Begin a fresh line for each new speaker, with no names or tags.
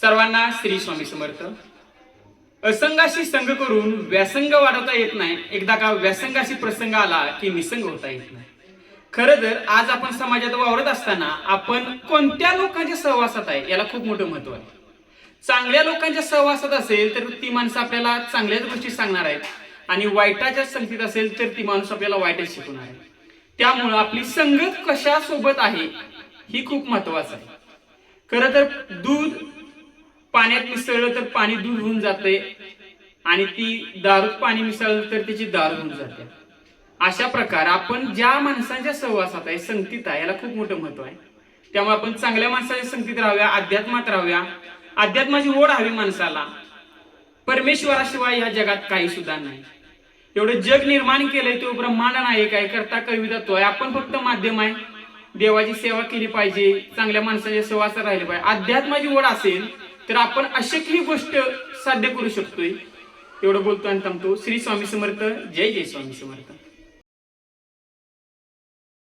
सर्वांना श्री स्वामी समर्थ। असंगाशी संग करून व्यासंग वाढवता येत नाही, एकदा का व्यासंगाशी प्रसंग आला की निसंग होता येत नाही। खरं तर आज आपण समाजात वावरत असताना आपण कोणत्या लोकांच्या सहवासात आहे याला खूप मोठं महत्व आहे। चांगल्या लोकांच्या सहवासात असेल तर ती माणसं आपल्याला चांगल्याच गोष्टी सांगणार आहेत आणि वाईटाच्या संगतीत असेल तर ती माणूस आपल्याला वाईटच शिकवणार आहे। त्यामुळे आपली संगत कशा सोबत आहे ही खूप महत्वाचं आहे। खरं तर दूध पाण्यात मिसळलं तर पाणी दूध होऊन जाते आणि ती दारूत पाणी मिसळलं तर त्याची दारू होऊन जाते। अशा प्रकारे आपण ज्या माणसांच्या सहवासात आहे, संगतीत आहे, याला खूप मोठं महत्व आहे। त्यामुळे आपण चांगल्या माणसाच्या संगतीत राहाव्या, अध्यात्मात राहाव्या। अध्यात्माची ओढ हवी माणसाला। परमेश्वराशिवाय या जगात काही सुद्धा नाही। एवढं जग निर्माण केलंय तो ब्रह्मांड नायक आहे, करता कविता तो आहे, आपण फक्त माध्यम आहे। देवाची सेवा केली पाहिजे, चांगल्या माणसाच्या सहवासात राहिले पाहिजे। अध्यात्माची ओढ असेल तर आपण अशक्य ही गोष्ट साध्य करू शकतोय। एवढं बोलतो आणि थांबतो। श्री स्वामी समर्थ। जय जय स्वामी समर्थ।